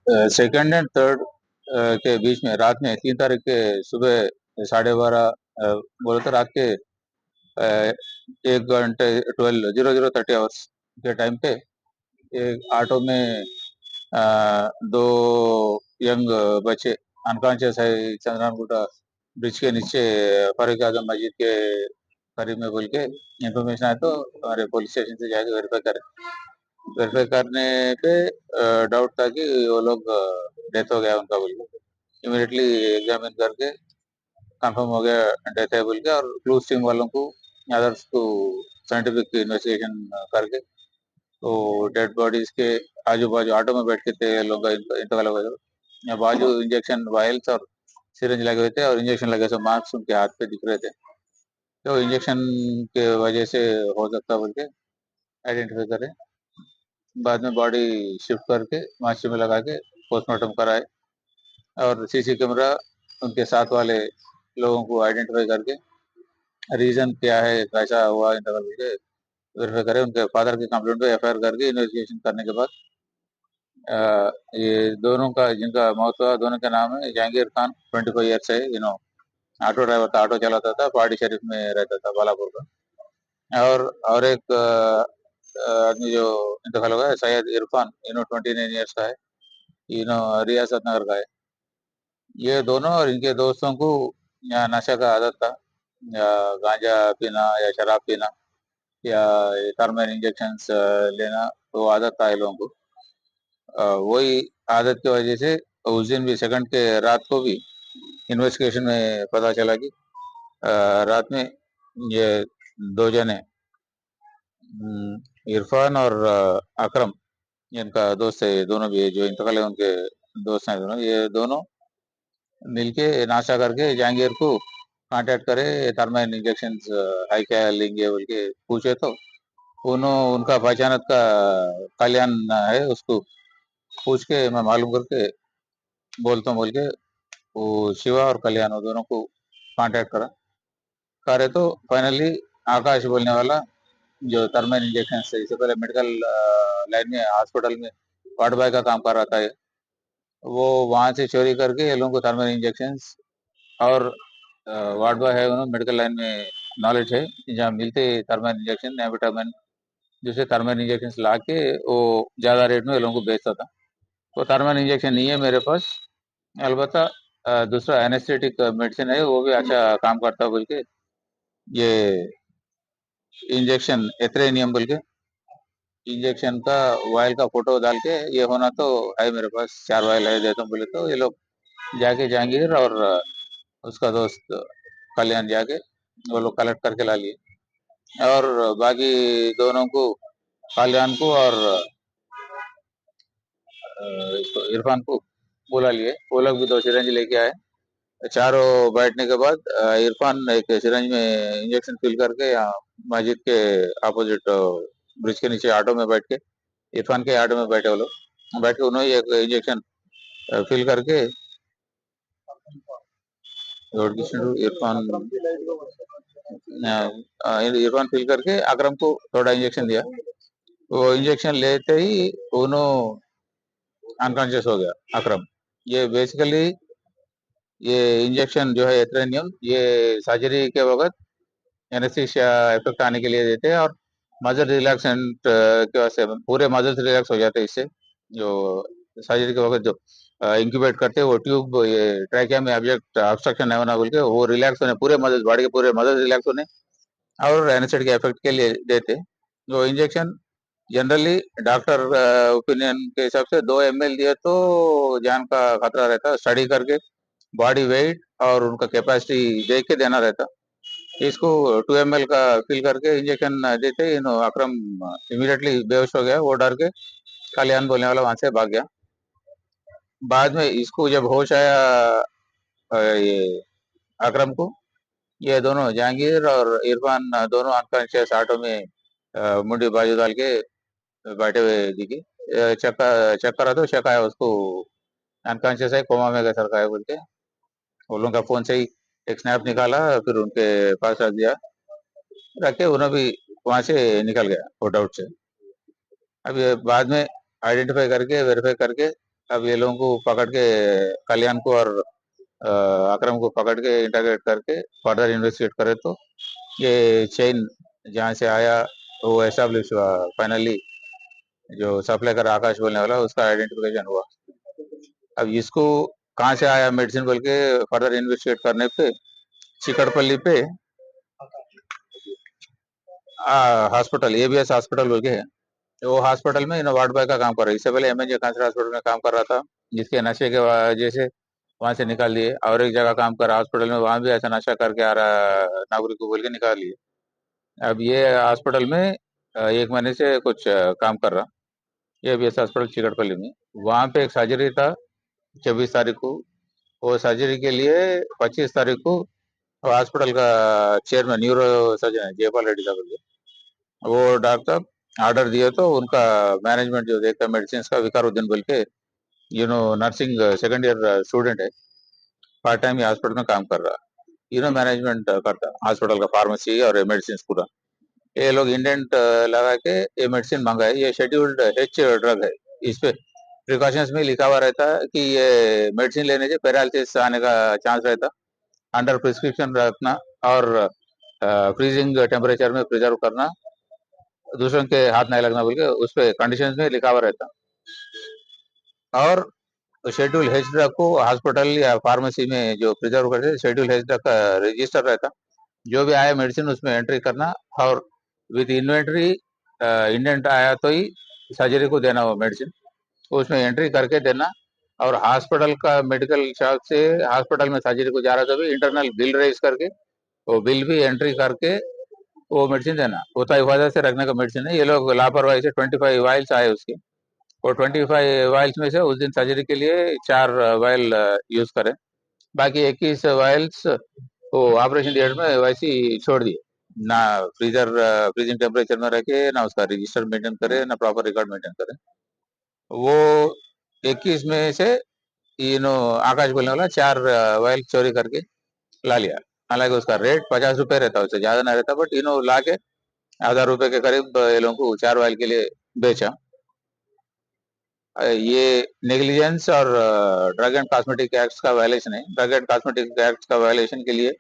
Second and third के बीच में रात में 3 तारीख के सुबह 12:30 बोले तो रात के 1 घंटे 12:00 के टाइम पे एक ऑटो में दो यंग बच्चे अनकॉन्शियस है चंद्रानगुट्टा ब्रिज के नीचे फारूक आजम मस्जिद के करीब में बोल के इन्फॉर्मेशन आया तो हमारे पुलिस स्टेशन से जाके वेरीफाई करने पे डाउट था कि वो लोग डेथ हो गया उनका बोल के इमीडिएटली एग्जामिन करके कंफर्म हो गया डेथ है बोल के और क्लूज टीम वालों को अदर्स को साइंटिफिक इन्वेस्टिगेशन करके तो डेड बॉडीज के आजू बाजू ऑटो में बैठ के थे ये लोग का इंतकाल हो गया या बाजू इंजेक्शन वायल्स और सिरिंज लगे हुए थे और इंजेक्शन लगे थे मार्क्स उनके हाथ पे दिख रहे थे तो इंजेक्शन के वजह से हो सकता बोल के आइडेंटिफाई करें बाद में बॉडी शिफ्ट करके माशी में लगा के पोस्टमार्टम कराए और सीसी कैमरा उनके साथ वाले लोगों को आइडेंटिफाई करके रीजन क्या है कैसा हुआ इंतकाल करके वेरीफाई करें उनके फादर की कंप्लेंट पे एफआईआर करके इन्वेस्टिगेशन करने के बाद ये दोनों का जिनका मौत हुआ दोनों का नाम है जहांगीर खान 25 ईयर्स है ऑटो ड्राइवर था ऑटो चलाता था पहाड़ी शरीफ में रहता था बालापुर का और एक आदमी जो इंतकाल हो गया है, सैयद इरफान 29 ईयर्स का है रियासत नगर का है ये दोनों और इनके दोस्तों को या नशा का आदत था या गांजा पीना या शराब पीना या टर्मन इंजेक्शंस लेना तो आदत था ये लोगों को वही आदत की वजह से उस दिन भी सेकंड के रात को भी इन्वेस्टिगेशन में पता चला कि रात में ये दो जने इरफान और अकरम इनका दोस्त है ये दोनों भी जो इंतकाल है उनके दोस्त हैं दोनों ये दोनों मिलके नाश्ता करके जहांगीर को कांटेक्ट करे थर्माइन इंजेक्शन है क्या लेंगे बोल के पूछे तो उनका पहचानत का कल्याण है उसको पूछ के मैं मालूम करके बोलता हूँ बोल के वो शिवा और कल्याण वो दोनों को कांटेक्ट करा करे तो फाइनली आकाश बोलने वाला जो थर्मल इंजेक्शन से इससे पहले मेडिकल लाइन में हॉस्पिटल में वार्ड बॉय का काम कर रहा था ये वो वहां से चोरी करके ये लोगों को थर्मल इंजेक्शन और वार्ड बॉय है उन्होंने मेडिकल लाइन में नॉलेज है जहाँ मिलते थर्मल इंजेक्शन एम्फेटामिन जिसे थर्मल इंजेक्शन ला के वो ज्यादा रेट में ये लोगों को बेचता था वो थर्मल इंजेक्शन नहीं है मेरे पास अलबत्ता दूसरा एनेस्थेटिक मेडिसिन है वो भी अच्छा काम करता है बोल के ये इंजेक्शन एथरेनियम बोल के इंजेक्शन का वायल का फोटो डाल के ये होना तो है मेरे पास 4 वायल है देता हूँ बोले तो ये लोग जाके जहांगीर और उसका दोस्त कल्याण जाके वो लोग कलेक्ट करके ला लिए और बाकी दोनों को कल्याण को और इसको इरफान को बुला लिए वो लोग भी 2 सिरंज लेके आए चारों बैठने के बाद इरफान एक सिरंज में इंजेक्शन फिल करके यहाँ मस्जिद के अपोजिट ब्रिज के नीचे ऑटो में बैठ के इरफान के ऑटो में बैठे वो लोग बैठ के उन्होंने एक इंजेक्शन फिल करके इरफान इरफान फिल करके अकरम को थोड़ा इंजेक्शन दिया वो इंजेक्शन लेते ही दोनों अनकॉन्शियस हो गया अकरम ये बेसिकली ये इंजेक्शन जो है एथरेनियम ये सर्जरी के वक्त एनेस्थीसिया इफेक्ट आने के लिए देते हैं और मजल रिलैक्सेंट के वजह से पूरे मजल्स रिलैक्स हो जाते हैं इससे जो सर्जरी के वक्त जो इंक्यूबेट करते हैं वो ट्यूब ये ट्रैकिया में ऑब्जेक्ट ऑब्स्ट्रक्शन है होना बोल के वो रिलैक्स होने पूरे मजल्स बॉडी के पूरे मजल्स रिलैक्स होने और एनेस्थेटिक इफेक्ट के लिए देते हैं वो इंजेक्शन जनरली डॉक्टर ओपिनियन के हिसाब से 2 ml दिए तो जान का खतरा रहता स्टडी करके बॉडी वेट और उनका कैपेसिटी देख के देना रहता इसको 2 ml का फिल करके इंजेक्शन देते ही अकरम इमीडिएटली बेहोश हो गया वो डर के कल्याण बोलने वाला वहां से भाग गया बाद में इसको जब होश आया ये अकरम को ये दोनों जहांगीर और इरफान दोनों अनकॉन्शियस ऑटो में मुंडी बाजू डाल के बैठे हुए दिखे चक्कर आता शक आया उसको अनकॉन्शियस है कोमा में कैसा रखा है बोल के वो लोगों का फोन से ही एक स्नैप निकाला फिर उनके पास रख दिया रख के उन्हें भी वहां से निकल गया वो डाउट से अब ये बाद में आइडेंटिफाई करके वेरीफाई करके अब ये लोगों को पकड़ के, कल्याण को और अकरम को पकड़ के इंटरोगेट करके फर्दर इन्वेस्टिगेट करे तो ये चेन जहाँ से आया वो एस्टेब्लिश हुआ फाइनली। जो सप्लाई कर आकाश बोलने वाला उसका आइडेंटिफिकेशन हुआ। अब इसको कहाँ से आया मेडिसिन बोल के फर्दर इन्वेस्टिगेट करने पे चिकटपल्ली पे हॉस्पिटल एबीएस हॉस्पिटल बोल के है। वो हॉस्पिटल में वार्ड बॉय का काम कर रहा है। इससे पहले एमएनजे कैंसर हॉस्पिटल में काम कर रहा था, जिसके नशे के वजह से वहां से निकाल दिए। और एक जगह काम कर रहा हॉस्पिटल में, वहां भी ऐसा नशा करके आ रहा नागरिक को बोल के निकाल लिए। अब ये हॉस्पिटल में 1 महीने से कुछ काम कर रहा। ये भी हॉस्पिटल चिकटपल्ली में, वहां पे एक सर्जरी था 24 तारीख को। वो सर्जरी के लिए 25 तारीख को हॉस्पिटल का चेयरमैन न्यूरो सर्जन है जयपाल रेड्डी साहब बोल के, वो डॉक्टर ऑर्डर दिए तो उनका मैनेजमेंट जो देखता है मेडिसिन का, विकारुद्दीन बोल के, नर्सिंग सेकंड ईयर स्टूडेंट है, पार्ट टाइम हॉस्पिटल में काम कर रहा। मैनेजमेंट करता हॉस्पिटल का, फार्मेसी और मेडिसिन पूरा। ये लोग इंडेंट लगा के ये मेडिसिन मंगाए। ये शेड्यूल्ड एच ड्रग है। इस पे प्रिकॉशंस में लिखा हुआ रहता है कि ये मेडिसिन लेने से पैरालिसिस आने का चांस रहता, अंडर प्रिस्क्रिप्शन रखना और फ्रीजिंग टेम्परेचर में प्रिजर्व करना, दूसरों के हाथ नहीं लगना बोल के उस पे कंडीशंस में लिखा हुआ रहता। और शेड्यूल एच ड्रग को हॉस्पिटल या फार्मेसी में जो प्रिजर्व करते शेड्यूल एच ड्रग का रजिस्टर रहता, जो भी आया मेडिसिन उसमें एंट्री करना और विद इन्वेंट्री इंडेंट आया तो ही सर्जरी को देना वो मेडिसिन, उसमें एंट्री करके देना। और हॉस्पिटल का मेडिकल शॉप से हॉस्पिटल में सर्जरी को जा रहा था भी इंटरनल बिल रेज करके वो बिल भी एंट्री करके वो मेडिसिन देना। वो तो हिफाजत से रखने का मेडिसिन है। ये लोग लापरवाही से 25 वाइल्स आए उसके, वो 25 वाइल्स में से उस दिन सर्जरी के लिए 4 वाइल यूज करें, बाकी 21 वाइल्स वो ऑपरेशन थिएटर में वैसे ही छोड़ दिए। ना फ्रीजर फ्रीजिंग टेम्परेचर में रखे, ना उसका रजिस्टर मेंटेन करे, ना प्रॉपर रिकॉर्ड मेंटेन करे। वो 21 में से आकाश बोलने वाला 4 वाइल चोरी करके ला लिया। हालांकि उसका रेट 50 रुपए रहता, उससे ज्यादा नहीं रहता, बट ला के 1000 रुपए के करीब ये लोगों को 4 वाइल के लिए बेचा। ये नेग्लिजेंस और ड्रग एंड कॉस्मेटिक एक्ट का वायलेशन है। ड्रग एंड कॉस्मेटिक एक्ट का वायलेशन के लिए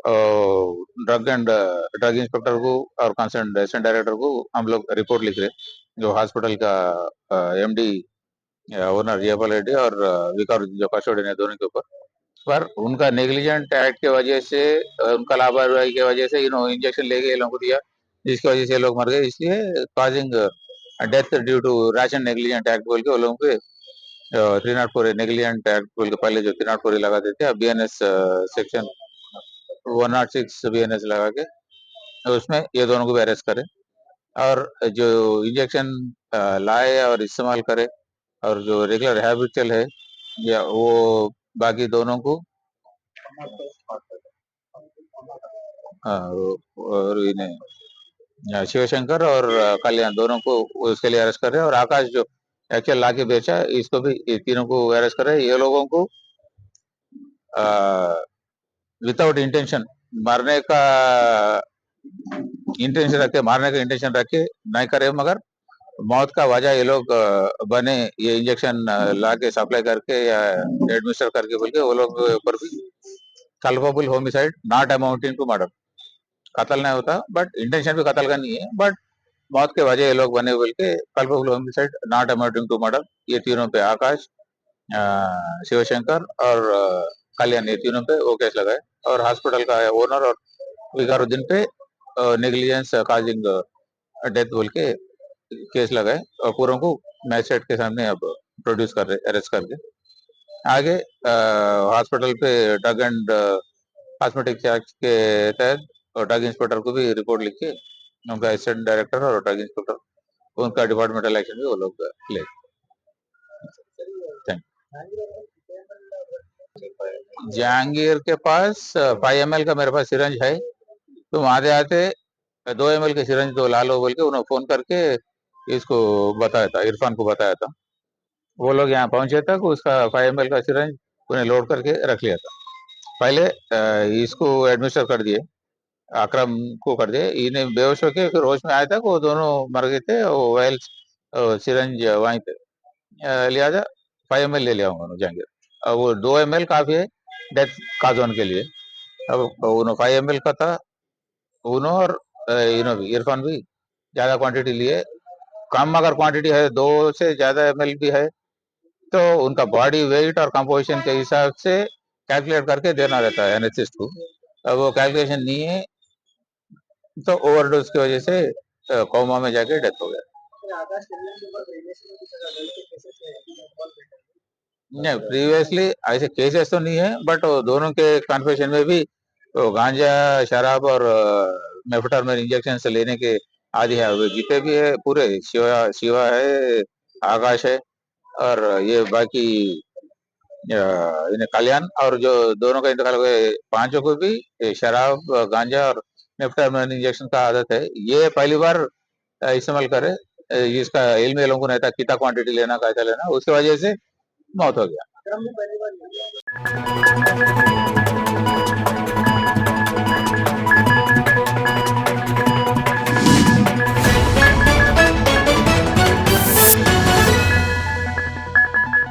ड्रग एंड ड्रग इंस्पेक्टर को और कंसर्न रेजिडेंट डायरेक्टर को हम लोग रिपोर्ट लिख रहे, जो हॉस्पिटल का एमडी ओनर जयपाल रेड्डी और विकार जो कस्टोडियन है, दोनों के ऊपर। पर उनका नेग्लिजेंट एक्ट के वजह से, उनका लापरवाही की वजह से इंजेक्शन लेके ये लोगों को दिया, जिसकी वजह से लोग मर गए। इसलिए causing death due to rash and negligent act बोल के वो लोगों पे 304 नेग्लिजेंट एक्ट बोल के, पहले जो 304 लगा देते, अब बीएनएस सेक्शन 106 बीएनएस लगा के उसमें ये दोनों को भी अरेस्ट करे। और जो इंजेक्शन लाए और इस्तेमाल करे और जो रेगुलर हैबिचुअल है या वो बाकी दोनों को और इन्हें शिवशंकर और कल्याण दोनों को उसके लिए अरेस्ट कर रहे हैं। और आकाश जो एक्चुअल ला के बेचा, इसको भी, ये तीनों को अरेस्ट कर रहे हैं। ये लोगों को विदाउट इंटेंशन मारने का इंटेंशन रखे, मारने का इंटेंशन रखे नहीं करे, मगर मौत का वजह ये लोग बने ये इंजेक्शन ला के सप्लाई करके या एडमिनिस्टर करके बोल के वो लोग ऊपर भी culpable homicide not amounting to murder. कत्ल नहीं होता, बट इंटेंशन भी कत्ल का नहीं है, बट मौत के वजह ये लोग बने बोल के culpable homicide not amounting to murder. ये तीनों पे आकाश, शिवशंकर और कल्याण, ये तीनों पे वो केस लगाए। और हॉस्पिटल का ओनर और विकारुद्दीन पे नेग्लिजेंस काजिंग डेथ बोल के केस लगाए और पूरों को मैजिस्ट्रेट के सामने अब प्रोड्यूस कर रहे, अरेस्ट करके। आगे हॉस्पिटल पे ड्रग एंड कॉस्मेटिक एक्ट के तहत और ड्रग इंस्पेक्टर को भी रिपोर्ट लिख के उनका असिस्टेंट डायरेक्टर और ड्रग इंस्पेक्टर उनका डिपार्टमेंटल एक्शन भी वो लोग ले। थैंक। जहांगीर के पास 5 ml का मेरे पास सिरंज है, तो आते आते 2 ml के सिरंज तो ला लो बोल के उन्होंने फोन करके इसको बताया था, इरफान को बताया था। वो लोग यहाँ पहुंचे तक उसका 5 ml का सिरंज उन्हें लोड करके रख लिया था। पहले इसको एडमिनिस्टर कर दिए, अकरम को कर दिए। इन्हें बेहोश होके फिर होश में आए तक वो दोनों मर गए थे। वो वाइल सिरंज वहीं थे, लिहाजा 5 ml ले लिया उन्होंने जहांगीर। अब वो 2 ml काफी है डेथ काजोन के लिए। अब उन्होंने 5 ml का था, उन्होंने और इनो भी, इरफान भी ज्यादा क्वांटिटी लिए। कम अगर क्वांटिटी है 2 से ज्यादा ml भी है तो उनका बॉडी वेट और कंपोजिशन के हिसाब से कैलकुलेट करके देना रहता है एनेस्थिस्ट को। अब वो कैलकुलेशन नहीं है तो ओवरडोज की वजह से कोमा में जाके डेथ हो गया। नहीं, प्रीवियसली ऐसे केसेस तो नहीं है, बट दोनों के कन्फेशन में भी तो गांजा, शराब और मेफेटामीन इंजेक्शन से लेने के आदि है। वो जितने भी है पूरे शिवा शिवा है, आकाश है, और ये बाकी इन्हें कल्याण, और जो दोनों का इंतकाल हुए पांचों को भी ये शराब, गांजा और मेफेटामीन इंजेक्शन का आदत है। ये पहली बार इस्तेमाल करे। इसका इल्म ये लोगों को नहीं था कितना क्वांटिटी लेना, कैसा लेना, उसकी वजह से मौत हो गया।